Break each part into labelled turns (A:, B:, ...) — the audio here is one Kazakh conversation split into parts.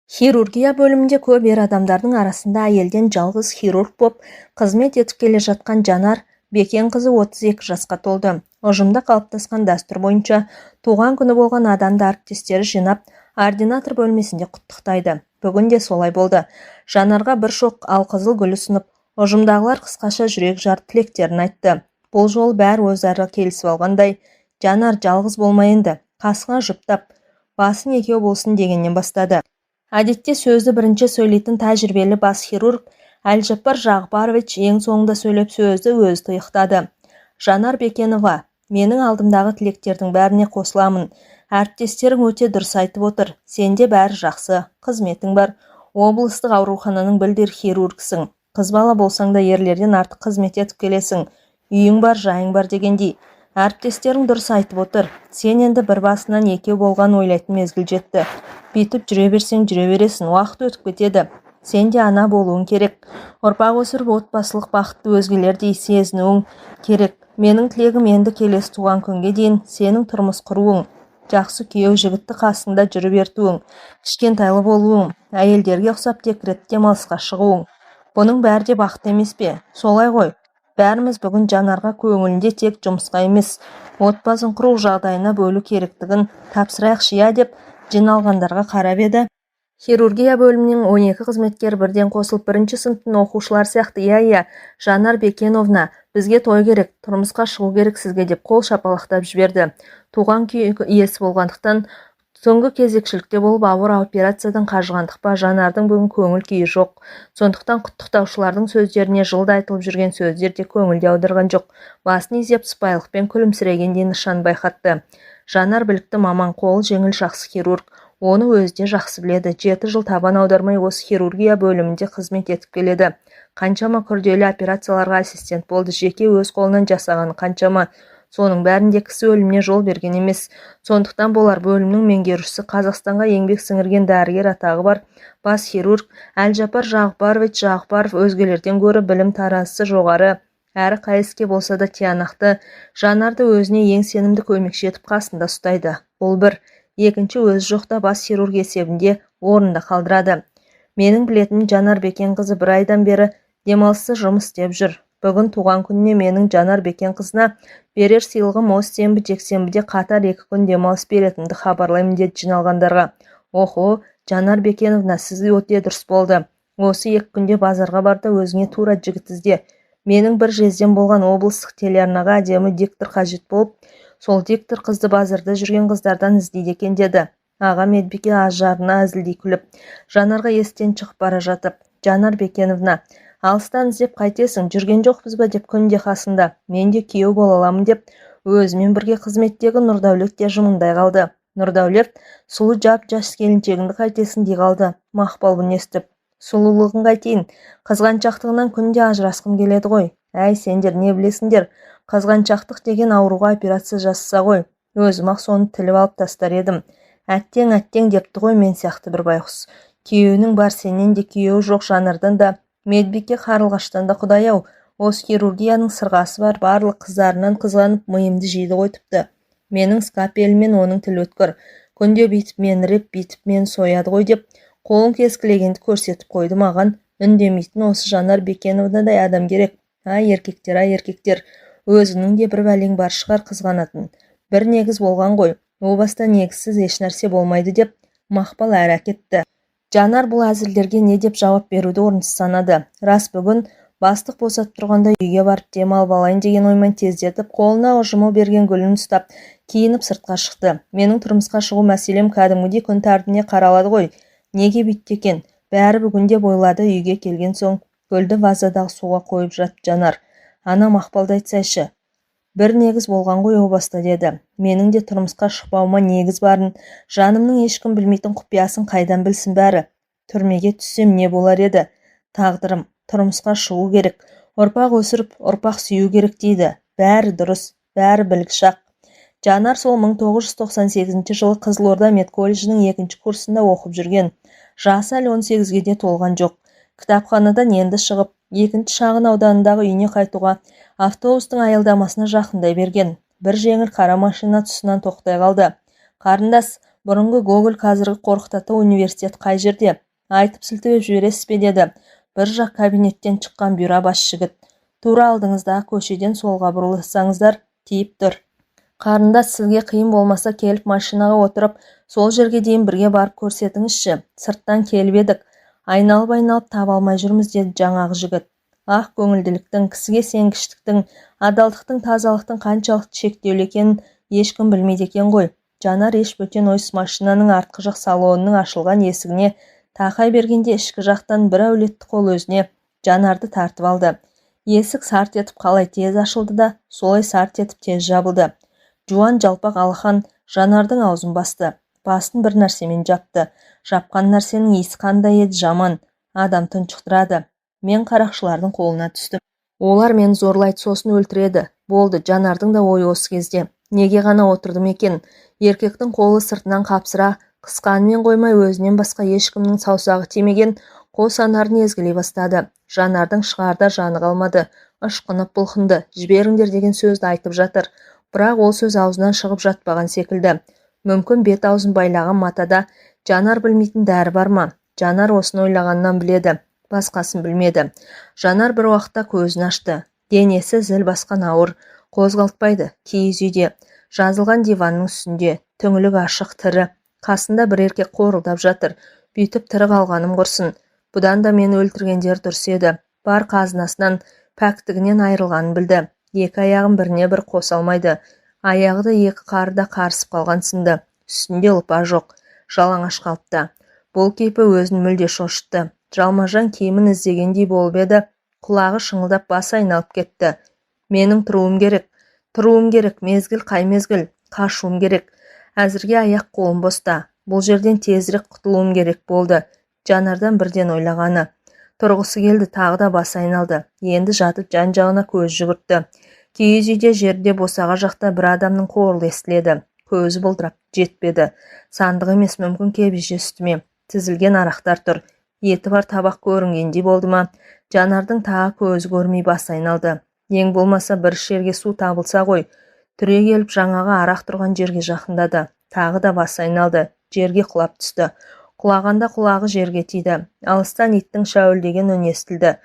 A: Хирургия бөлімінде көп ер адамдардың арасында әйелден жалғыз хирург боп қызмет етіп келе жатқан Жанар Бекенқызы 32 жасқа толды. Ұжымда қалыптасқан дәстүр бойынша туған күні болған адамды әріптестері жинап, ординатор бөлмесінде құттықтайды. Бүгін де солай болды. Жанарға бір шоқ алқызыл гүл ұсынып, ұжымдағылар қысқаша жүрек жар тілектерін айтты. Бұл жол бәрі өзара келісіп алғандай, Жанар жалғыз болмайынды, қасына жұптап, басын екеу болсын дегеннен бастады. Әдетте сөзді бірінші сөйлейтін тәжірибелі бас хирург Әлжаппар Жағыпарович ең соңында сөйлеп сөзді өзі тұйықтады. Жанар Бекенова, менің алдымдағы тілектердің бәріне қосыламын. Әріптестерің өте дұрыс айтып отыр. Сенде бәрі жақсы, қызметің бар. Облыстық аурухананың білдір хирургсың. Қыз бала болсаң да ерлерден артық қызмет етіп келесің. Үйің бар, жайың бар дегендей. Әріптестерің дұрыс айтып отыр. Сен енді бір басынан екеу болған ойлайтын мезгіл жетті. Бүйтіп жүре берсең жүре бересің, уақыт өтіп кетеді. Сен де ана болуың керек. Ұрпақ өсіріп отбасылық бақытты өзгелердей сезінуің керек. Менің тілегім енді келесі туған күнге дейін сенің тұрмыс құруың, жақсы күйеу жігітті қасында жүріп ертуің, кішкентайлы болуың, әйелдерге ұқсап тек рет демалысқа шығуың. Бұның бәрі де бақыт емес пе? Солай ғой. Бәріміз бүгін Жанарға көңілінде тек жұмысқа емес, отбасын құру жағдайына бөлу керектігін тапсырайықшы я деп жиналғандарға қарап еді. Хирургия бөлімінің 12 қызметкер бірден қосылып, бірінші сыныптың оқушылар сияқты, иә, Жанар Бекеновна, бізге той керек, тұрмысқа шығу керек сізге деп қол шапалақтап жіберді. Туған күйі иесі болғандықтан, соңғы кезекшілікте болып ауыр операциядан қажығандық па, Жанардың бүгін көңіл күйі жоқ. Сондықтан құттықтаушылардың сөздеріне жылда айтылып жүрген сөздер де көңілде аударған жоқ. Басын изеп сыпайылықпен күлімсірегендей нышан байқатты. Жанар білікті маман, қол жеңіл жақсы хирург. Оны өзі де жақсы біледі. 7 жыл табан аудармай осы хирургия бөлімінде қызмет етіп келеді. Қаншама күрделі операцияларға ассистент болды. Жеке өз қолынан жасаған қаншама. Соның бәрінде кісі өліміне жол берген емес. Сондықтан болар бөлімнің меңгерушісі, Қазақстанға еңбек сіңірген дәрігер атағы бар бас хирург Әлжаппар Жағыпарович Жағыпаров өзгелерден гөрі білім таразысы жоғары, әрі қайске болса да тиянақты, Жанарды өзіне ең сенімді көмекші етіп қасында ұстайды. Бұл бір. Екінші, өзі жоқта бас хирург есебінде орында қалдырады. Менің білетінім, Жанар Бекенқызы бір айдан бері демалыссыз жұмыс істеп жүр. Бүгін туған күніне менің Жанар Бекенқызына берер сыйлығым осы сенбі жексенбіде қатар 2 күн демалыс беретінді хабарлаймын деді жиналғандарға. Охо, Жанар Бекеновна, сізге өте дұрыс болды. Осы 2 күнде базарға барда өзіңе тура жігіт ізде. Менің бір жезден болған облыстық телеарнаға әдемі диктор қажет болып, сол диктор қызды базарда жүрген қыздардан іздейді екен деді. Аға медбике ажарына әзілдей күліп, Жанарға естен шығып бара жатып, Жанар Бекеновна, алыстан іздеп қайтесің, жүрген жоқпыз ба деп күнде қасында, мен де күйеу бола аламын деп, өзімен бірге қызметтегі Нұрдәулет те жымыңдай қалды. Нұрдәулет, сұлу жап-жас келіншегіңді қайтесің дей қалды. Мақпал бұны естіп, сұлулығын қайтейін, қызғаншақтығынан күнде ажырасқым келеді ғой. Әй, сендер не білесіңдер, қызғаншақтық деген ауруға операция жасаса ғой. Өзім-ақ соны тіліп алып тастар едім. Әттең депті ғой мен сияқты бір байқұс. Күйеуінің бар, сенен де күйеуі жоқ Жанардан да, медбике Қарлығаштан да құдай-ау, осы хирургияның сырғасы бар, барлық қыздарынан қызғанып миымды жейді ғой тіпті. Менің скапелімен оның тіл өткір. Күнде бейтіп мен реп, бейтіп мен сояды ғой деп, қолын кескілегенді көрсетіп қойды маған. Үндемейтін осы Жанар Бекеновнадай адам керек. Ай, еркектер, өзінің де бір бәлең бар шығар қызғанатын. Бір негіз болған ғой, о баста негізсіз ешнәрсе болмайды деп Мақпал әрі әкетті. Жанар бұл әзілдерге не деп жауап беруді орынсыз санады. Рас, бүгін бастық босатып тұрғанда үйге барып демалып алайын деген оймен тездетіп, қолына ұжымы берген гүлін ұстап, киініп сыртқа шықты. Менің тұрмысқа шығу мәселем кәдімгідей күн тәртібіне қаралады ғой. Неге бүйтті екен? Бәрі бүгінде бойлады. Үйге келген соң гүлді вазадағы суға қойып жатты Жанар. Ана Мақпалды айтсайшы. Бір негіз болған ғой о баста деді. Менің де тұрмысқа шықпауыма негіз барын, жанымның ешкім білмейтін құпиясын қайдан білсін бәрі. Түрмеге түссем не болар еді? Тағдырым, тұрмысқа шығу керек. Ұрпақ өсіріп, ұрпақ сүю керек дейді. Бәрі дұрыс, бәрі білік шақ. Жанар сол 1998 жылы Қызылорда медколледжінің 2-ші курсында оқып жүрген. Жасы әлі 18-ге де толған жоқ. Кітапханадан енді шығып, 2-ші шағын ауданындағы үйіне қайтуға автобустың аялдамасына жақындай берген. Бір жеңіл қара машина тұсынан тоқтай қалды. Қарындас, Бұрынғы Гоголь, қазіргі Қорқыт ата университет қай жерде? Айтып сілтеп жібересіз бе деді. Бір жақ кабинеттен шыққан бұйра бас жігіт. Тура алдыңыздағы көшеден солға бұрылсаңыздар тиіп тұр. Қарындас, сізге қиын болмаса келіп машинаға отырып, сол жерге дейін бірге барып көрсетіңізші. Сырттан келіп едік. Айналып таба алмай жүрміз деді жаңағы жігіт. Ақ көңілділіктің, кісіге сенгіштіктің, адалдықтың, тазалықтың қаншалықты шектеулі екенін ешкім білмейді екен ғой. Жанар еш бөтен ойсыз машинаның артқы жақ салонының ашылған есігіне тақай бергенде ішкі жақтан бір әулетті қол өзіне Жанарды тартып алды. Есік сарт етіп қалай тез ашылды да, солай сарт етіп тез жабылды. Жуан жалпақ алақан Жанардың аузын басты. Басын бір нәрсемен жапты. Жапқан нәрсенің иісі қандай еді, жаман. Адам тұншықтырады. Мен қарақшылардың қолына түстім. Олар мені зорлайды, сосын өлтіреді. Болды, Жанардың да ойы осы кезде. Неге ғана отырдым екен? Еркектің қолы сыртынан қапсыра, қысқанымен қоймай өзінен басқа ешкімнің саусағы тимеген қос анарын езгілей бастады. Жанардың шығарда жаны қалмады. Ышқынып бұлқынды. Жіберіңдер деген сөзді айтып жатыр. Бірақ ол сөз аузынан шығып жатпаған секілді. Мүмкін бет аузын байлаған матада Жанар білмейтін дәрі бар ма? Жанар осыны ойлағаннан біледі. Басқасын білмеді. Жанар бір уақытта көзін ашты. Денесі зіл басқан ауыр. Қозғалтпайды. Киіз үйде. Жазылған диванның үстінде. Түңілік ашық, тірі. Қасында бір еркек қорылдап жатыр. Бүйтіп тірі қалғаным құрсын. Бұдан да мені өлтіргендер дұрыс еді. Бар қазынасынан, пәктігінен айырылғанын білді. Екі аяғын біріне бір қоса алмайды. Аяғы да екі қарыда қарысып қалған сынды. Үстінде ұлпа жоқ. Жалаңаш қалыпты. Бұл кейпі өзін мүлде шошытты. Жалмажан киімін іздегендей болып еді, құлағы шыңылдап басы айналып кетті. Менің тұруым керек, мезгіл қай мезгіл, қашуым керек. Әзірге аяқ қолым боста. Бұл жерден тезірек құтылуым керек болды. Жанардан бірден ойлағаны. Тұрғысы келді, тағы да басы айналды. Енді жатып жан-жағына көз жүгіртті. Киіз үйде жерде босаға жақта бір адамның қорылы естіледі. Көзі бұлдырап жетпеді. Сандық емес, мүмкін кебеже үстіме тізілген арақтар тұр. Еті бар табақ көрінгендей болды ма? Жанардың тағы көзі көрмей басы айналды. Ең болмаса бір жерге су табылса ғой. Түре келіп жаңағы арақ тұрған жерге жақындады. Тағы да басы айналды. Жерге құлап түсті. Құлағанда құлағы жерге тиді. Алыстан иттің шәуілдеген үні естілді.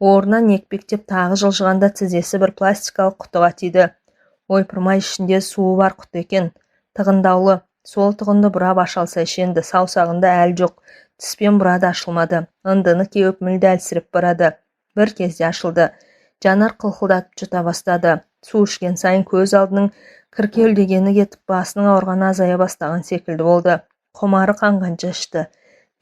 A: Орнынан екпектеп тағы жылжығанда тізесі бір пластикалық құтыға тиді. Ойпырмай, ішінде суы бар құты екен. Тығындаулы. Сол тығынды бұрап ашалса ішенді. Саусағында әл жоқ. Тіспен бұрады, ашылмады. Ындыны кеуіп мүлде әлсіреп барады. Бір кезде ашылды. Жанар қылқылдатып жұта бастады. Су ішкен сайын көз алдының кіркеулдегені кетіп, басының ауырғаны азая бастаған секілді болды. Құмары қанғанша ішті.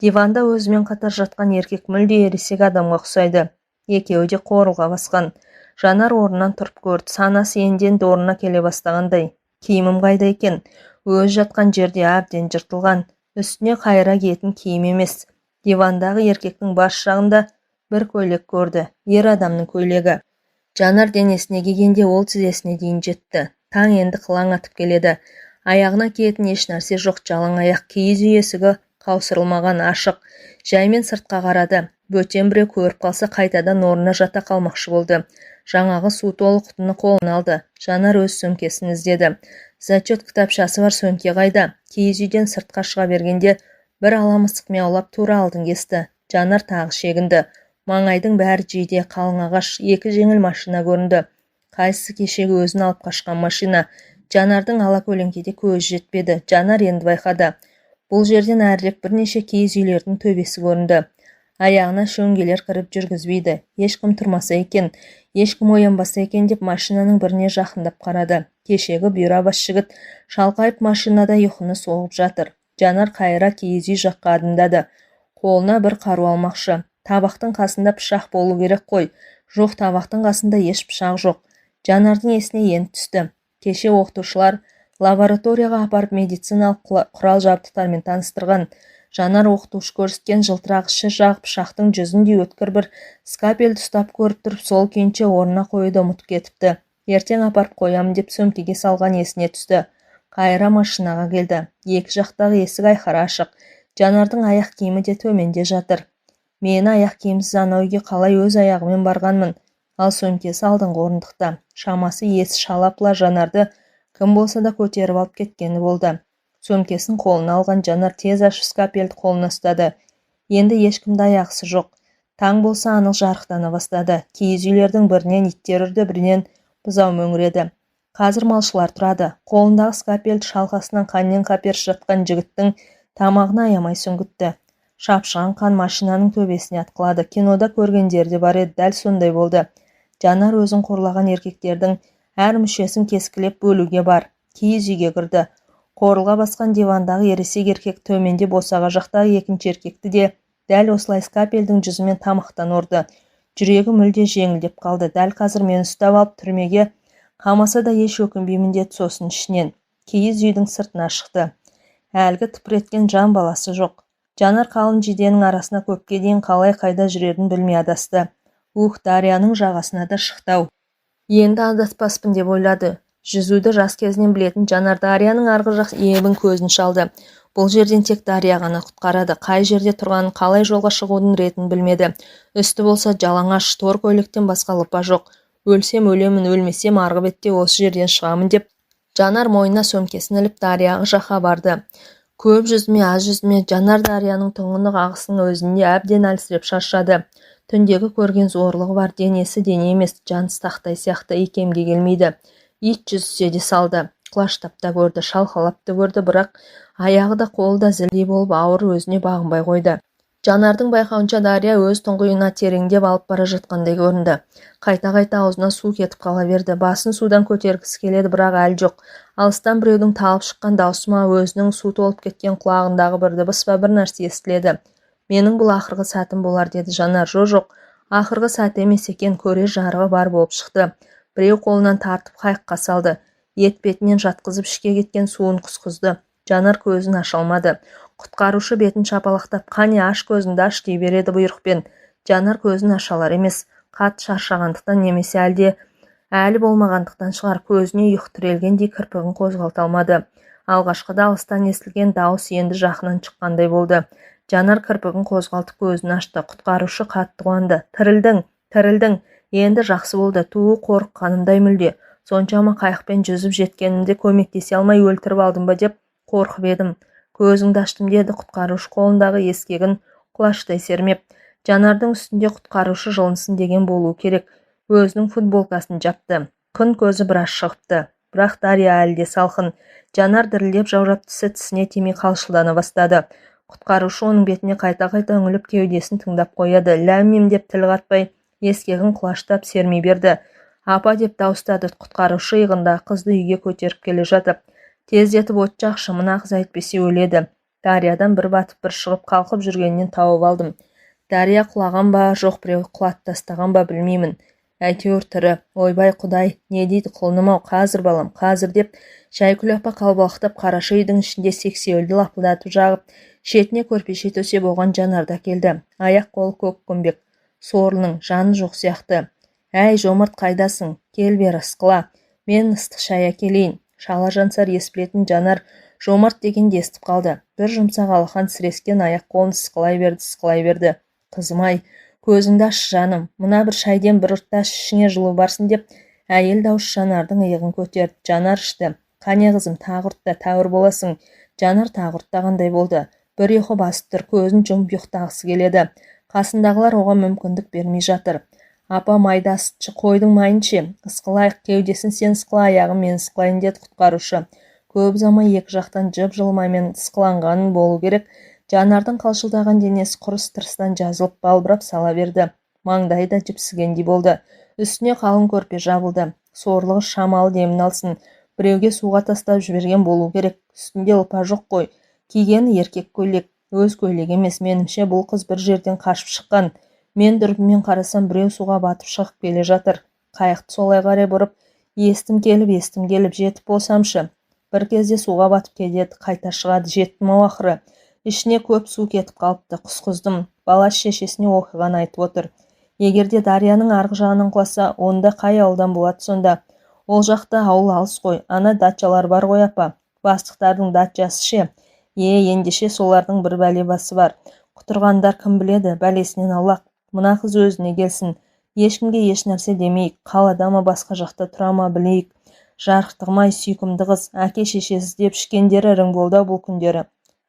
A: Диванда өзімен қатар жатқан еркек мүлде ересек адамға ұқсайды. Екеуі де қорылға басқан. Жанар орнынан тұрып көрді. Санасы енді орнына келе бастағандай. Киімім қайда екен? Өз жатқан жерде әбден жыртылған. Үстіне қайыра киетін киім емес. Дивандағы еркектің бас жағында бір көйлек көрді. Ер адамның көйлегі. Жанар денесіне келгенде ол тізесіне дейін жетті. Таң енді қылаң атып келеді. Аяғына киетін еш нәрсе жоқ, жалаң аяқ. Киіз үй есігі қаусырылмаған, ашық. Жаймен сыртқа қарады. Бөтен біреу көріп қалса қайтадан орнына жата қалмақшы болды. Жаңағы су толы құтыны қолына алды. Жанар өз сөмкесін іздеді. Зачет кітапшасы бар, сөмке қайда? Киіз үйден сыртқа шыға бергенде бір ала мысық мияулап тура алдын кесті. Жанар тағы шегінді. Маңайдың бәрі жейде, қалың ағаш, екі жеңіл машина көрінді. Қайсысы кешегі өзін алып қашқан машина? Жанардың ала көлеңкеде көзі жетпеді. Жанар енді байқады. Бұл жерден әрірек бірнеше киіз үйлердің төбесі көрінді. Аяғына шөңгелер кіріп жүргізбейді. Ешкім тұрмаса екен, ешкім оянбаса екен деп машинаның біріне жақындап қарады. Кешегі бұйра бас жігіт шалқайып машинада ұйқыны соғып жатыр. Жанар қайыра киіз үй жаққа адымдады. Қолына бір қару алмақшы. Табақтың қасында пышақ болу керек қой. Жоқ, табақтың қасында еш пышақ жоқ. Жанардың есіне енді түсті. Кеше оқытушылар лабораторияға апарып медициналық құрал жабдықтармен таныстырған. Жанар оқытушы көрсеткен жылтырақ іші жақ пышақтың жүзіндей өткір бір скапельді ұстап көріп тұрып, сол күйінше орнына қоюды ұмытып кетіпті. Ертең апарып қоямын деп сөмкеге салған есіне түсті. Қайыра машинаға келді. Екі жақтағы есік айқара ашық. Жанардың аяқ киімі де төменде жатыр. Мені аяқ киімсіз анау үйге қалай өз аяғымен барғанмын. Ал сөмкесі алдыңғы орындықта. Шамасы есі шалапла Жанарды кім болса да көтеріп алып кеткені болды. Сөмкесін қолына алған Жанар тез ашып скапельді қолына ұстады. Енді ешкімді аяқысы жоқ. Таң болса анық жарықтана бастады. Киіз үйлердің бірінен иттер үрді, бірінен бұзау мөңіреді. Қазір малшылар тұрады. Қолындағы скапельді шалқасынан қаннен қаперіш жатқан жігіттің тамағына аямай сүңгітті. Шапшыған қан машинаның төбесіне атқылады. Кинода көргендері де бар еді, дәл сондай болды. Жанар өзін қорлаған еркектердің әр мүшесін кескілеп бөлуге бар. Киіз үйге кірді. Қорылға басқан дивандағы ересек еркек төменде босаға жақтағы екінші еркекті де дәл осылай скапельдің жүзімен тамақтан ұрды. Жүрегі мүлде жеңілдеп қалды. Дәл қазір мені ұстап алып түрмеге қамаса да еш өкінбеймін деді сосын ішінен. Киіз үйдің сыртына шықты. Әлгі тыпыреткен жан баласы жоқ. Жанар қалың жиденің арасына көпке дейін қалай қайда жүрерін білмей адасты. Дарияның жағасына да шықтау. Енді адаспаспын деп ойлады. Жүзуді жас кезінен білетін Жанар Дарияның арғы жақ ебін көзін шалды. Бұл жерден тек Дария ғана құтқарады. Қай жерде тұрғанын, қалай жолға шығудың ретін білмеді. Үсті болса жалаңаш, тор көйлектен басқа лыпа жоқ. Өлсем өлемін, өлмесем арғы бетте осы жерден шығамын деп Жанар мойнына сөмкесін іліп Дарияға жақа барды. Көп жүзме, аз жүзме, Жанар Дарияның тұңғынық ағысының өзінде әбден әлсіреп шаршады. Түндегі көрген зорлығы бар, денесі дене емес, жаныс тақтай сияқты икемге келмейді. Ит жүзсе де салды. Құлаштап та көрді, шалқалап та көрді, бірақ аяғы да қолы да зілдей болып ауыр өзіне бағынбай қойды. Жанардың байқауынша Дария өз тұңғиығына тереңдеп алып бара жатқандай көрінді. Қайта-қайта аузына су кетіп қала берді. Басын судан көтергісі келеді, бірақ әлі жоқ. Алыстан біреудің талып шыққан даусы ма, өзінің су толып кеткен құлағындағы бір дыбыс па, бір нәрсе естіледі. Менің бұл ақырғы сәтім болар деді Жанар. Жоқ, ақырғы сәт емес екен, көрер жарығы бар болып шықты. Біреу қолынан тартып қайыққа салды. Ет бетінен жатқызып ішке кеткен суын құсқызды. Жанар көзін аша алмады. Құтқарушы бетін шапалақтап, қане аш көзіңді аш дей береді бұйрықпен. Жанар көзін ашалар емес, қатты шаршағандықтан немесе әлі болмағандықтан шығар, көзіне ұйқы тірелгендей кірпігін қозғалта алмады. Алғашқыда алыстан естілген дауыс енді жақыннан шыққандай болды. Жанар кірпігін қозғалтып көзін ашты. Құтқарушы қатты қуанды. Тірілдің. Енді жақсы болды. Туы қорыққанымдай мүлде. Соншама қайықпен жүзіп жеткенімде көмектесе алмай өлтіріп алдым ба деп қорқып едім. Көзіңді аштым деді құтқарушы қолындағы ескегін құлаштай сермеп. Жанардың үстінде құтқарушы жылынсын деген болу керек. Өзінің футболкасын жапты. Күн көзі біраз шығыпты. Бірақ Дария әлі де салқын. Жанар дірілдеп жаурап тісіне тимей қалшылдана бастады. Құтқарушы оның бетіне қайта-қайта үңіліп кеудесін тыңдап қояды. Ләм-мим деп тіл қатпай ескегін құлаштап сермей берді. Апа деп дауыстады. Құтқарушы иығында қызды үйге көтеріп келе жатып. Тездетіп от жақшы, мына қыз әйтпесе өледі. Дариядан бір батып бір шығып қалқып жүргеннен тауып алдым. Дария құлаған ба, жоқ біреу құлатып тастаған ба білмеймін. Әйтеуір тірі. Ойбай құдай, не дейді құлыным-ау, қазір балам, қазір деп Шайкүл апа қалбалақтап қараша үйдің ішінде сексеуілді лапылдатып жағып, шетіне көрпеше төсеп оған Жанарда келді. Аяқ қолы көк көмбек. Сорлының жаны жоқ сияқты. Әй, жомарт қайдасың? Кел бері, ысқыла. Мен ыстық шай әкелейін. Шала жансар ес білетін Жанар жомарт дегенде естіп қалды. Бір жұмсақ алақан сірескен аяқ қолын сықылай берді. Қызым-ай, көзіңді аш жаным. Мына бір шайден бір ұртташ ішіңе жылу барсын деп әйел дауыс Жанардың иығын көтерді. Жанар ішті. Қане қызым, тағы ұртта, тәуір боласың. Жанар тағы ұрттағандай болды. Бір ұйқы басып тұр, көзін жұмып ұйықтағысы келеді. Қасындағылар оған мүмкіндік бермей жатыр. Апа, майда ысытшы, қойдың майынше. Ысқылайық, кеудесін сен ысқыла, аяғын мен ысқылайын деді құтқарушы. Көп ұзамай екі жақтан жып-жылы маймен ысқыланғанын болу керек. Жанардың қалшылдаған денесі құрыс тырыстан жазылып балбырап сала берді. Маңдайы да жіпсігендей болды. Үстіне қалың көрпе жабылды. Сорлығы шамалы демін алсын. Біреуге суға тастап жіберген болу керек. Үстінде лыпа жоқ қой. Кигені еркек көйлек. Өз көйлек емес, менімше бұл қыз бір жерден қашып шыққан. Мен дүрбімен қарасам біреу суға батып шығып келе жатыр. Қайықты солай қарай бұрып, естім келіп жетіп болсамшы. Бір кезде суға батып кетеді, қайта шығады, жеттім-ау ақыры. Ішіне көп су кетіп қалыпты, құсқыздым. Бала шешесіне оқиғаны айтып отыр. Егерде Дарияның арғы жағынан құласа, онда қай ауылдан болады сонда? Ол жақта ауыл алыс қой, ана дачалар бар ғой апа. Бастықтардың дачасы ше. Ендеше солардың бір бәле басы бар. Құтырғандар кім біледі, бәлесінен Аллах. Мына қыз өзіне келсін. Ешкімге еш нәрсе демейік. Қалада ма басқа жақта тұра ма білейік. Жарықтығым-ай, сүйкімді қыз, әке-шешесі деп ішкендері ірің болды бұл күндері.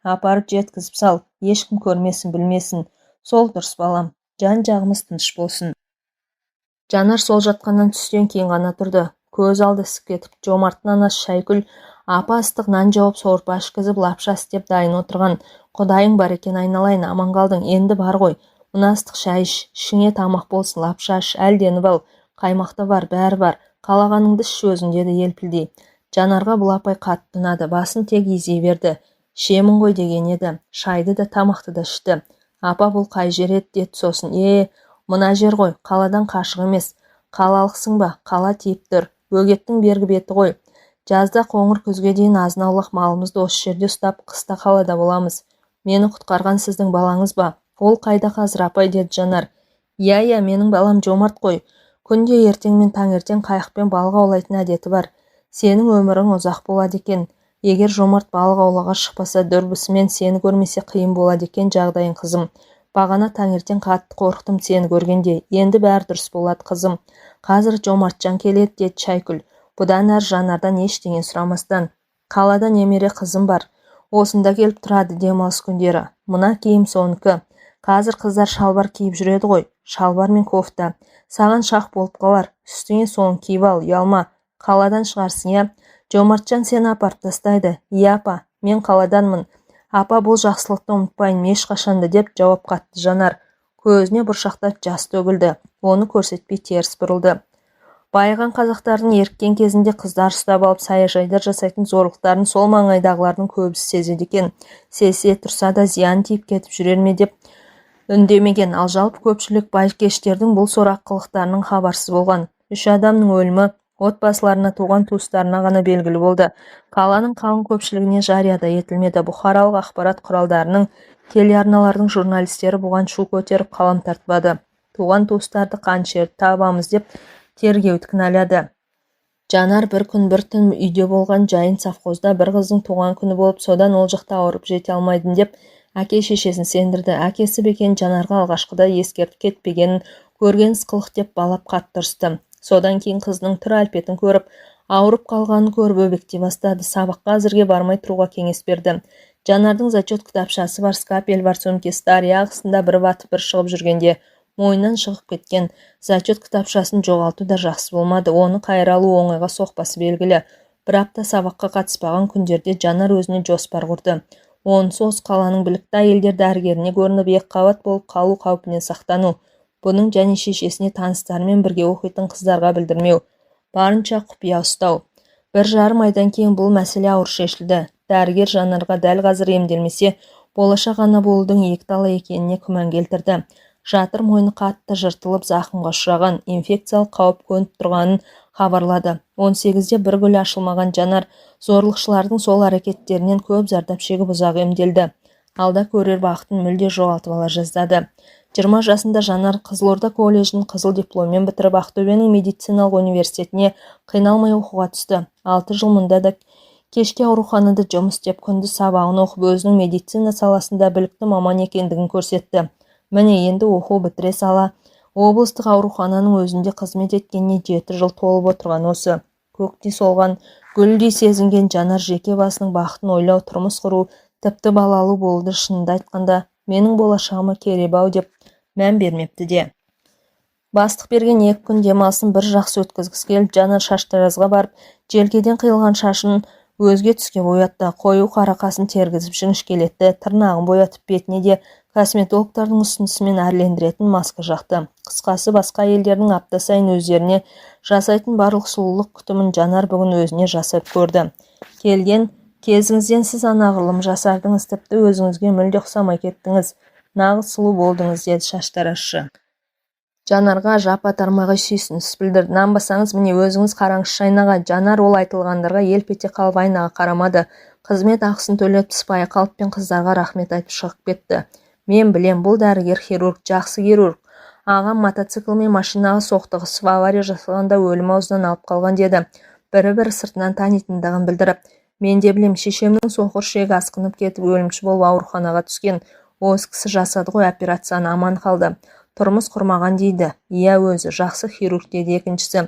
A: Апарып жеткізіп сал, ешкім көрмесін, білмесін. Сол дұрыс балам, жан-жағымыз тыныш болсын. Жанар сол жатқаннан түстен кейін ғана тұрды. Көз алды ісіп кетіп, Жомарттың анасы Шайгүл апа ыстық нан жауып, сорпа ішкізіп, лапша істеп дайын отырған. Құдайың бар екен, айналайын, аман қалдың, енді бар ғой. Мына ыстық шай іш, ішіңе тамақ болсын, лапша іш, әлденіп ал, қаймақта бар, бәрі бар. Қалағаныңды іш өзің, деді елпілдей. Жанарға бұл апай қатты ұнады, басын тек изей берді. Ішемін ғой деген еді. Шайды да тамақты да ішті. Апа, бұл қай жер еді, деді сосын. Мына жер ғой, қаладан қашық емес. Қалалықсың ба? Қала тиіп тұр. Бөгеттің бергі беті ғой. Жазда қоңыр күзге дейін азын-аулақ малымызды осы жерде ұстап, қыста қалада боламыз. Мені құтқарған сіздің балаңыз ба? Ол қайда қазір, апай, деді Жанар. Иә, менің балам Жомарт қой. Күнде ертең мен таңертең қайықпен балық аулайтын әдеті бар. Сенің өмірің ұзақ болады екен. Егер Жомарт балық аулауға шықпаса, дүрбісімен сені көрмесе қиын болады екен жағдайың, қызым. Бағана таңертең қатты қорықтым сені көргенде. Енді бәрі дұрыс болады, қызым. Қазір Жомартжан келеді, деді Шайгүл. Бұдан әр Жанардан ештеңе сұрамастан. Қалада немере қызым бар. Осында келіп тұрады демалыс күндері. Мына киім соныкі. Қазір қыздар шалбар киіп жүреді ғой. Шалбар мен кофта. Саған шақ болып қалар. Үстіңе соны киіп ал, ұялма. Қаладан шығарсың, иә? Жомартжан сені апарып тастайды. Иә, апа, мен қаладанмын. Апа, бұл жақсылықты ұмытпайын ешқашанда, деп жауап қатты Жанар. Көзіне бұршақтап жас төгілді. Оны көрсетпей теріс бұрылды. Байыған қазақтардың еріккен кезінде қыздар ұстап алып саяжайдар жасайтын зорлықтарын сол маңайдағылардың көбісі сезеді екен. Сезе тұрса да зиян тиіп кетіп жүрер ме деп үндемеген, ал жалпы көпшілік байкештердің бұл сорақ қылықтарының хабарсыз болған. 3 адамның өлімі отбасыларына, туған туыстарына ғана белгілі болды. Қаланың қалың көпшілігіне жарияда етілмеді. Бұқаралық ақпарат құралдарының, телеарналардың журналистері бұған шу көтеріп қалам тартпады. Туған туыстарды қаншер табамыз деп тергеуді кінәлады. Жанар бір күн бір түн үйде болған жайын совхозда бір қыздың туған күні болып, содан ол жақта ауырып жете алмайдың деп әке-шешесін сендірді. Әкесі бекен Жанарға алғашқыда ескертіп кетпегенін көрген қылық деп балап қатты ұрысты. Содан кейін қыздың түр әлпетін көріп, ауырып қалғанын көріп өбектей бастады. Сабаққа әзірге бармай тұруға кеңес берді. Жанардың зачет кітапшасы бар, скапель бар, сөмкесі дария ағысында бір батып бір шығып жүргенде мойнынан шығып кеткен. Зачет кітапшасын жоғалту да жақсы болмады. Оны қайыра алу оңайға соқпасы белгілі. Бір апта сабаққа қатыспаған күндерде Жанар өзіне жоспар құрды. Онысы осы қаланың білікті әйелдер дәрігеріне көрініп екіқабат болып қалу қаупінен сақтану. Бұның және шешесіне таныстарымен бірге оқитын қыздарға білдірмеу. Барынша құпия ұстау. 1,5 айдан кейін бұл мәселе ауыр шешілді. Дәрігер Жанарға дәл қазір емделмесе, болашақ ана болудың екіталы екеніне күмән келтірді. Жатыр мойны қатты жыртылып зақымға ұшыраған, инфекциялық қауіп төніп тұрғанын хабарлады. 18-де бір гүлі ашылмаған Жанар зорлықшылардың сол әрекеттерінен көп зардап шегіп ұзақ емделді. Алда көрер бақытын мүлде жоғалтып ала жаздады. 20 жасында Жанар Қызылорда колледжін қызыл дипломмен бітіріп, Ақтөбенің медициналық университетіне қиналмай оқуға түсті. 6 жыл мұнда да кешке ауруханада жұмыс істеп, күндіз сабағын оқып, өзінің медицина саласында білікті маман екендігін көрсетті. Міне енді оқу бітіре сала облыстық аурухананың өзінде қызмет еткеніне 7 жыл толып отырған осы. Көктей солған, гүлдей сезінген Жанар жеке басының бақытын ойлау, тұрмыс құру, тіпті балалы болды. Шынында айтқанда, менің болашағыма керек-ау деп мән бермепті де. Бастық берген 2 күн демалысын бір жақсы өткізгісі келіп, Жанар шаштаразға барып, желкеден қиылған шашын өзге түске боятты. Қою қара қасын тергізіп жіңішкелетті, тырнағын боятып, бетіне де косметологтардың ұсынысымен әрлендіретін маска жақты. Қысқасы, басқа елдердің апта сайын өздеріне жасайтын барлық сұлулық күтімін Жанар бүгін өзіне жасап көрді. Келген кезіңізден сіз анағұрлым жасардыңыз, тіпті өзіңізге мүлде ұқсамай кеттіңіз. Нағыз сұлу болдыңыз, деді шаштаразшы. Жанарға жапа тармағай сүйсініс білдірді. Нанбасаңыз, міне өзіңіз қараңыз шайнаға. Жанар ол айтылғандарға елп ете қалып айнаға қарамады. Қызмет ақысын төлеп сыпайы қалыппен қыздарға рахмет айтып шығып кетті. Мен білем, бұл дәрігер хирург, жақсы хирург. Ағам мотоциклмен машинаға соқтығысып, авария жасағанда өлім аузынан алып қалған, деді. Бірі сыртынан танитындығын білдіріп. Мен де білем, шешемнің соқыр ішегі асқынып кетіп, өлімші болып ауруханаға түскен. Осы кісі жасады ғой операцияны, аман қалды. Тұрмыс құрмаған дейді. Иә, өзі жақсы хирург, деді екіншісі.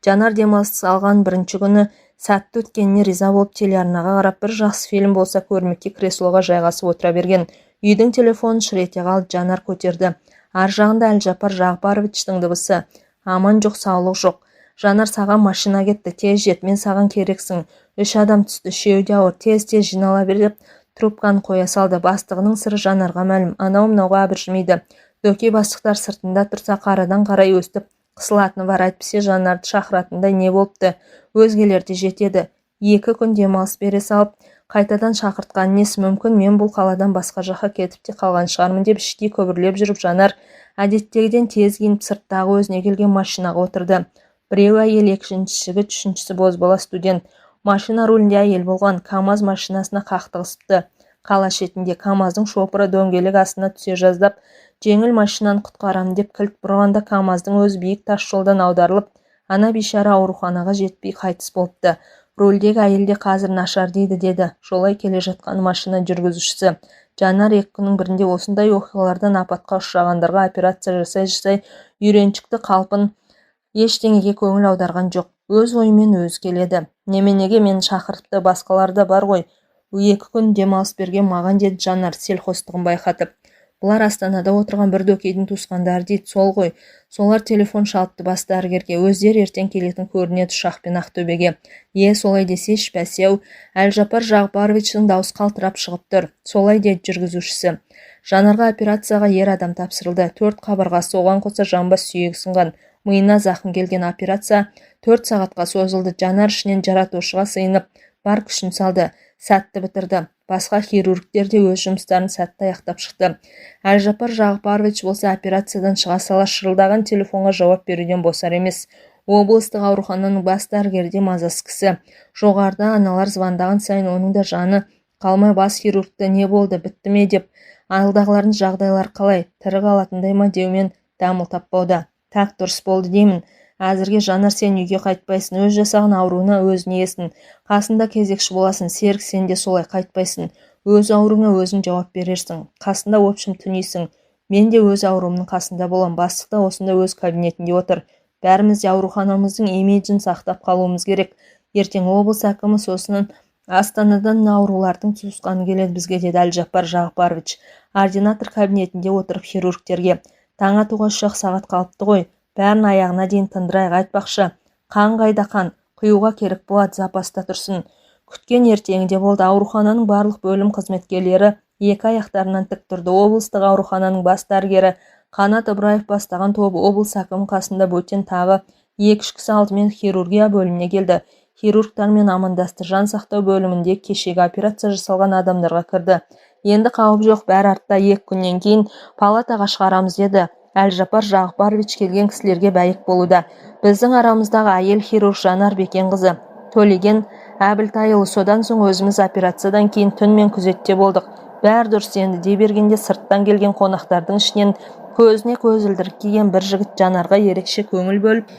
A: Жанар демалыс алған бірінші күні Сәтті өткеніне риза болып телеарнаға қарап бір жақсы фильм болса көрмекке креслоға жайғасып отыра берген. Үйдің телефонын шыр ете қалып Жанар көтерді. Ар жағында Әлжапар Жағыпаровичтің дыбысы. Аман жоқ, саулық жоқ. Жанар, саған машина кетті, тез жет, мен саған керексің. 3 адам түсті, 3-еуі де ауыр, тез жинала бер деп трубканы қоя салды. Бастығының сыры Жанарға мәлім, анау-мынауға абыржымайды. Дөкей бастықтар сыртында тұрса қарадан қарай өстіп қысылатыны бар. Әйтпесе Жанарды шақыратындай не болыпты, өзгелерде жетеді. 2 күн демалыс бере салып қайтадан шақыртқан несі мүмкін, мен бұл қаладан басқа жаққа кетіп те қалған шығармын деп іштей көбірлеп жүріп Жанар әдеттегіден тез киініп сырттағы өзіне келген машинаға отырды. Біреуі әйел, екіншісі жігіт, үшіншісі бозбала студент. Машина рулінде әйел болған. КамАЗ машинасына қақтығысыпты. Қала шетінде КамАЗдың шопыры дөңгелек астына түсе жаздап, жеңіл машинаны құтқарамын деп кілт бұрғанда КамАЗдың өз биік тас жолдан аударылып, ана бейшара ауруханаға жетпей қайтыс болыпты. Рөлдегі әйелде қазір нашар дейді, деді жолай келе жатқан машина жүргізушісі. Жанар 2 күннің бірінде осындай оқиғалардан апатқа ұшырағандарға операция жасай үйреншікті қалпын ештеңеге көңіл аударған жоқ. Өз ойымен өзі келеді. Неменеге мені шақыртыпты, басқалар да бар ғой. 2 күн демалыс берген маған, деді Жанар селқостығын байқатып. Бұлар Астанада отырған бір дөкейдің туысқандары дейді, сол ғой. Солар телефон шалыпты бас дәрігерге. Өздері ертең келетін көрінеді ұшақпен Ақтөбеге. Солай десейші бәсеу, Әлжапар Жағыпаровичтің дауыс қалтырап шығып тұр. Солай деді жүргізушісі. Жанарға операцияға ер адам тапсырылды. 4 қабырғасы, оған қоса жамбас сүйегі сынған. Миына зақым келген. Операция 4 сағатқа созылды. Жанар ішінен жаратушыға сыйынып бар күшін салды. Сәтті бітірді. Басқа хирургтер де өз жұмыстарын сәтті аяқтап шықты. Әлжапар Жағыпарович болса операциядан шыға сала шырылдаған телефонға жауап беруден босар емес. Облыстық аурухананың бас дәрігері де мазасыз кісі. Жоғарыда аналар звондаған сайын оның да жаны қалмай бас хирургті не болды, бітті ме деп, алдағылардың жағдайлар қалай, тірі қалатындай ма деумен дамыл таппауда. Так дұрыс болды деймін. Әзірге Жанар, сен үйге қайтпайсың, өз жасаған ауруына өзің иесің. Қасында кезекші боласың, Серік, сен де солай қайтпайсың. Өз ауруыңа өзің жауап берерсің. Қасында опшым түнейсің. Мен де өз аурумның қасында болам. Бастық та осында өз кабинетінде отыр. Бәріміз де ауруханамыздың имиджін сақтап қалуымыз керек. Ертең облыс әкімі сосын Астанадан аурулардың туысқаны келеді бізге, деді Әлжапар Жағыпарович. Ординатор кабинетінде отырып хирургтерге. Таң атуға 3 сағат қалыпты ғой. Бәрін аяғына дейін тындырайық, айтпақшы. Қан қайда қан? Құюға керек болады, запаста тұрсын. Күткен ертеңінде болды. Аурухананың барлық бөлім қызметкерлері 2 аяқтарынан тік тұрды. Облыстық аурухананың бас дәрігері Қанат Ыбыраев бастаған тобы облыс әкімі қасында бөтен тағы 2-3 кісі алдымен хирургия бөліміне келді. Хирургтармен амандасты. Жан сақтау бөлімінде кешегі операция жасалған адамдарға кірді. Енді қауіп жоқ, бәрі артта, 2 күннен кейін палатаға шығарамыз, деді. Әлжапар Жағыпарович келген кісілерге бәйік болуда. Біздің арамыздағы әйел хирург Жанар Бекенқызы Төлеген Әбілтайұлы. Содан соң өзіміз операциядан кейін түнмен күзетте болдық. Бәрі дұрыс енді дей бергенде сырттан келген қонақтардың ішінен көзіне көз ілдіріп киген бір жігіт Жанарға ерекше көңіл бөліп,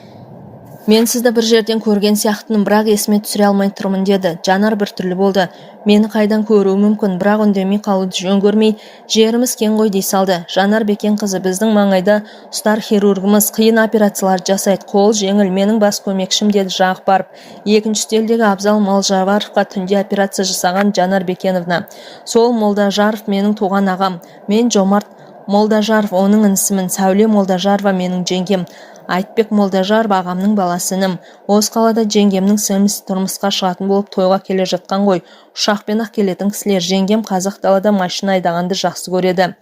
A: мен сізді бір жерден көрген сияқтымын, бірақ есіме түсіре алмай тұрмын, деді. Жанар біртүрлі болды. Мені қайдан көруі мүмкін, бірақ үндемей қалуды жөн көрмей, жеріміз кең ғой дей салды. Жанар Бекенқызы біздің маңайда ұстар хирургымыз, қиын операциялар жасайды, қол жеңіл, менің бас көмекшім, деді Жағыпаров. Екінші үстелдегі Абзал Молдажаровқа түнде операция жасаған Жанар Бекеновна. Сол Молдажаров менің туған ағам. Мен Жомарт Молдажаров оның інісімін. Сәуле Молдажарова менің жеңгем. Айтбек Молдажаров ағамның баласыным. Осы қалада жеңгемнің сіңлісі тұрмысқа шығатын болып тойға келе жатқан ғой. Ұшақпен-ақ келетін кісілер. Жеңгем қазақ далада машина айдағанды жақсы көреді.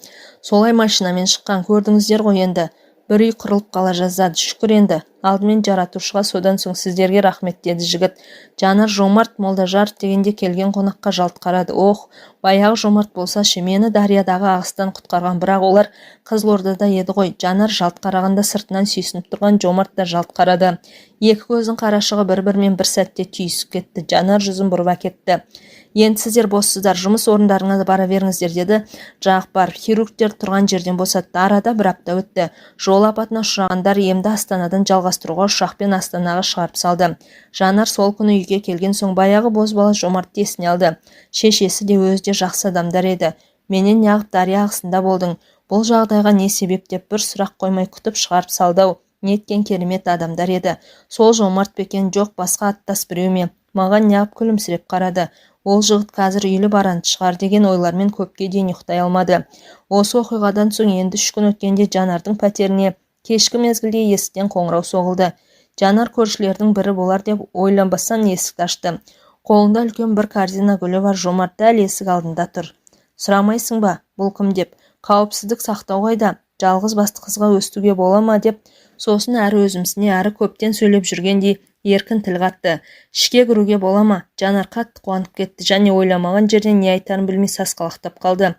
A: Солай машинамен шыққан, көрдіңіздер ғой енді. Бір үй қырылып қала жаздады, шүкір енді. Алдымен жаратушыға, содан соң сіздерге рахмет, деді жігіт. Жанар Жомарт Молдажаров дегенде келген қонаққа жалт қарады. Ох, баяғы Жомарт болса мені Дариядағы ағыстан құтқарған, бірақ олар Қызылордада еді ғой. Жанар жалт қарағанда сыртынан сүйсініп тұрған Жомарт та жалт қарады. 2 көздің қарашығы бір-бірімен бір сәтте түйісіп кетті. Жанар жүзін бұрып әкетті. Енді сіздер боссыздар, жұмыс орындарыңа бара беріңіздер, деді Жағыпаров. Хирургтер тұрған жерден босатты. Арада 1 апта өтті. Жол апатына ұшырағандар емді Астанадан жалғастыруға ұшақпен Астанаға шығарып салды. Жанар сол күні үйге келген соң баяғы бозбала Жомартты есіне алды. Шешесі де өзі де жақсы адамдар еді. Менен неғып Дария ағысында болдың? Бұл жағдайға не себеп деп бір сұрақ қоймай күтіп шығарып салды. Неткен керемет адамдар еді. Сол Жомарт Бекен жоқ, басқа аттас біреуме. Маған неғып күлімсіреп қарады. Ол жігіт қазір үйлі баранды шығар деген ойлармен көпке дейін ұйықтай алмады. Осы оқиғадан соң енді 3 күн өткенде Жанардың пәтеріне кешкі мезгілде есіктен қоңырау соғылды. Жанар көршілердің бірі болар деп ойланбастан есікті ашты. Қолында үлкен бір корзина гүлі бар. Жомарт дәл есік алдында тұр. Сұрамайсың ба, бұл кім деп? Қауіпсіздік сақтау қайда? Жалғыз басты қызға өстуге бола ма деп, сосын әрі өзімсіне әрі көптен сөйлеп жүргендей еркін тіл қатты. Ішке кіруге бола ма? Жанар қатты қуанып кетті және ойламаған жерден не айтарын білмей сасқалақтап қалды.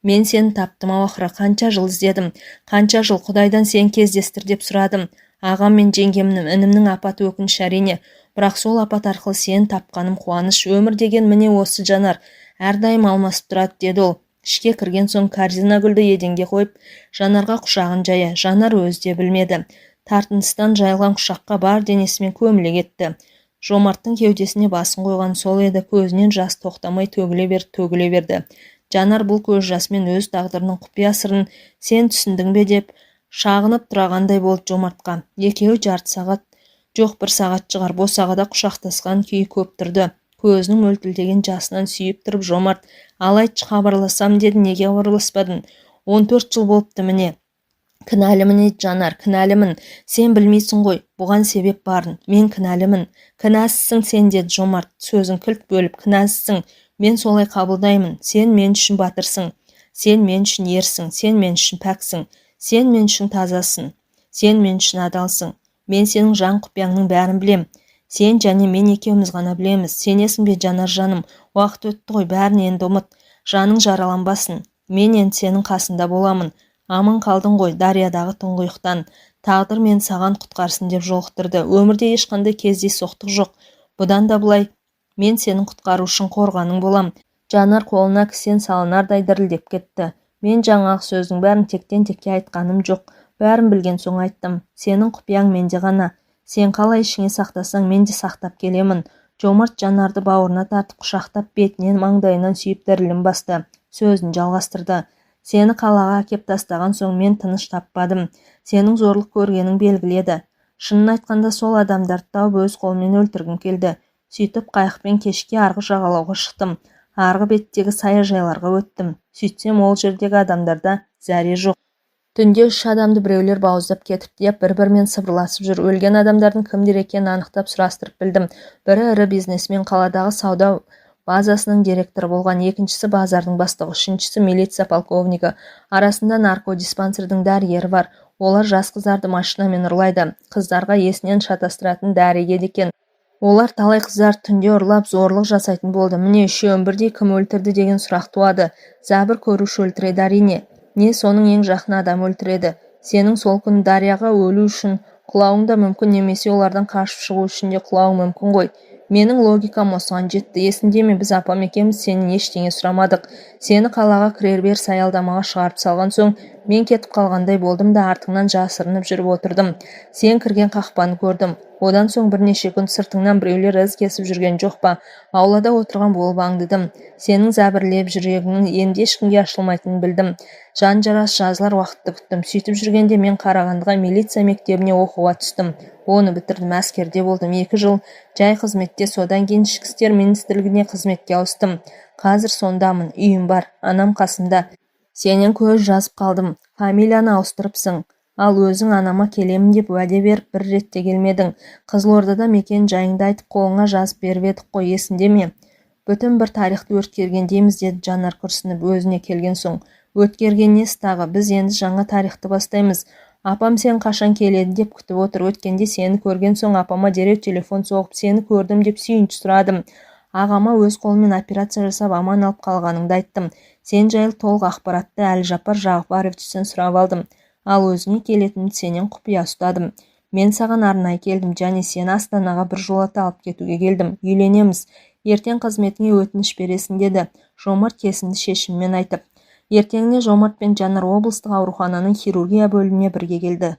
A: Мен сені таптым ақыры, қанша жыл іздедім, қанша жыл Құдайдан сен кездестір деп сұрадым. Ағам мен жеңгемнің, інімнің апаты өкініш әрине, бірақ сол апат арқылы сені тапқаным қуаныш. Өмір деген міне осы Жанар, әрдайым алмасып тұрады деді ол. Ішке кірген соң корзина гүлді еденге қойып, Жанарға құшағын жая. Жанар өзі де білмеді. Тартыныстан жайылған құшаққа бар денесімен көміле кетті. Жомарттың кеудесіне басын қойған сол еді. Көзінен жас тоқтамай төгіле берді. Жанар бұл көз жасымен өз тағдырының құпия сырын сен түсіндің бе деп шағынып тұрағандай болды Жомартқа. Екеуі жарты сағат, жоқ 1 сағат шығар босағада құшақтасқан күйі көп тұрды. Көзінің мөлтілдеген жасынан сүйіп тұрып Жомарт, ал айтшы хабарласам деді. Неге хабарласпадың? 14 жыл болыпты міне. Кінәлімін еді Жанар, кінәлімін. Сен білмейсің ғой, бұған себеп барын. Мен кінәлімін. Кінәсізсің сен деді Жомарт, сөзін кілт бөліп. Кінәсізсің. Мен солай қабылдаймын. Сен мен үшін батырсың. Сен мен үшін ерсің. Сен мен үшін пәксің. Сен мен үшін тазасың. Сен мен үшін адалсың. Мен сенің жан құпияңның бәрін білем. Сен және мен екеуміз ғана білеміз. Сенесің бе Жанар жаным? Уақыт өтті ғой, бәрін енді ұмыт. Жаның жараланбасын. Мен енді сенің қасында боламын. Аман қалдың ғой дариядағы тұңғиықтан. Тағдыр мен саған құтқарсын деп жолықтырды. Өмірде ешқандай кездейсоқтық жоқ. Бұдан да былай мен сенің құтқарушың, қорғаның болам. Жанар қолына кісен салынардай дірілдеп кетті. Мен жаңағы сөздің бәрін тектен-текке айтқаным жоқ. Бәрін білген соң айттым. Сенің құпияң менде ғана. Сен қалай ішіңе сақтасаң, мен де сақтап келемін. Жомарт Жанарды бауырына тартып құшақтап бетінен маңдайынан сүйіп дірілін басты. Сөзін жалғастырды. Сені қалаға әкеп тастаған соң мен тыныш таппадым. Сенің зорлық көргенің белгіледі. Шынын айтқанда сол адамдарды тауып өз қолмен өлтіргім келді. Сөйтіп қайықпен кешке арғы жағалауға шықтым. Арғы беттегі саяжайларға өттім. Сөйтсем ол жердегі адамдарда зәре жоқ. Түнде 3 адамды біреулер бауыздап кетіпті деп бір-бірімен сыбырласып жүр. Өлген адамдардың кімдер екенін анықтап сұрастырып білдім. Бірі ірі бизнесмен, қаладағы сауда базасының директоры болған, екіншісі базардың бастығы, үшіншісі милиция полковнигі. Арасында наркодиспансердің дәрігері бар. Олар жас қыздарды машинамен ұрлайды. Қыздарға есінен шатастыратын дәрігер екен. Олар талай қыздар түнде ұрлап зорлық жасайтын болды. Міне үшеуін бірдей кім өлтірді деген сұрақ туады. Зәбір көруші өлтіреді әрине. Не соның ең жақын адам өлтіреді. Сенің сол күні дарияға өлу үшін құлауың да мүмкін, немесе олардан қашып шығу үшін де құлауың мүмкін ғой. Менің логикам осыған жетті. Есіңде ме, біз апам екеуміз сенен ештеңе сұрамадық. Сені қалаға кірер-бер саялдамаға шығарып салған соң мен кетіп қалғандай болдым да артыңнан жасырынып жүріп отырдым. Сен кірген қақпаны көрдім. Одан соң бірнеше күн сыртыңнан біреулер із кесіп жүрген жоқ па? Аулада отырған болып аңдыдым. Сенің зәбірлеп жүрегіңнің енді ешкімге ашылмайтынын білдім. Жан жарас жазылар уақытты күттім. Сөйтіп жүргенде мен Қарағандыға милиция мектебіне оқуға түстім. Оны бітірдім, әскерде болдым 2 жыл жай қызметте, содан кейін ішкі істер министрлігіне қызметке ауыстым. Қазір сондамын, үйім бар, анам қасымда. Сенен көз жазып қалдым, фамилияны ауыстырыпсың. Ал өзің анама келемін деп уәде беріп бір ретте келмедің. Қызылордада мекен жайыңды айтып қолыңа жазып беріп едік қой, есіңде ме? Бүтін бір тарихты өткергендейміз деді Жанар күрсініп өзіне келген соң. Өткерген несі тағы? Біз енді жаңа тарихты бастаймыз. Апам сен қашан келеді деп күтіп отыр. Өткенде сені көрген соң апама дереу телефон соғып сені көрдім деп сүйінші сұрадым. Ағама өз қолымен операция жасап аман алып қалғаныңды айттым. Сен жайлы толық ақпаратты Әлжапар Жағыпаровичтен сұрап алдым. Ал өзіңе келетінімді сенен құпия ұстадым. Мен саған арнайы келдім, және сені Астанаға бір жолата алып кетуге келдім. Үйленеміз. Ертең қызметіңе өтініш бересің деді Жомарт кесімді шешіммен айтып. Ертеңіне Жомарт пен Жанар облыстық аурухананың хирургия бөліміне бірге келді.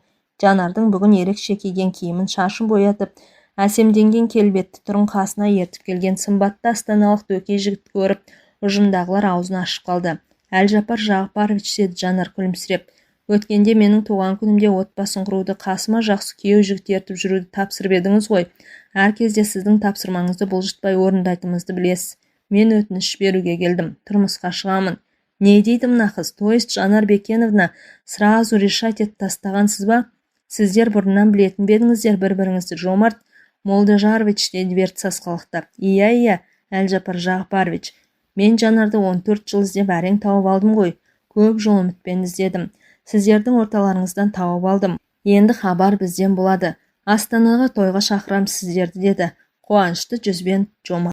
A: Жанардың бүгін ерекше киген киімін, шашын боятып, әсемденген келбетті түрін қасына ертіп келген сымбатты астаналық дөкей жігіт көріп, ұжымдағылар аузын ашып қалды. Әлжапар Жағыпарович деді Жанар күлімсіреп. Өткенде менің туған күнімде отбасын құруды, қасыма жақсы күйеу жігіт ертіп жүруді тапсырып едіңіз ғой. Әр кезде сіздің тапсырмаңызды бұлжытпай орындайтынымызды білесіз. Мен өтініш беруге келдім. Тұрмысқа шығамын. Не дейді мына қыз? То есть Жанар Бекеновна сразу решать етіп тастағансыз ба? Сіздер бұрыннан білетін бедіңіздер бір-біріңізді? Жомарт Молдажарович, деді Берді сасқалақтап. Иә, Әлжапар Жағыпарович. Мен Жанарды 14 жыл іздеп әрең тауып алдым ғой. Көп жол үмітпен іздедім. Сіздердің орталарыңыздан тауып алдым. Енді хабар бізден болады. Астанаға тойға шақырам сіздерді, деді. Қуанышты жүзбен Жомарт.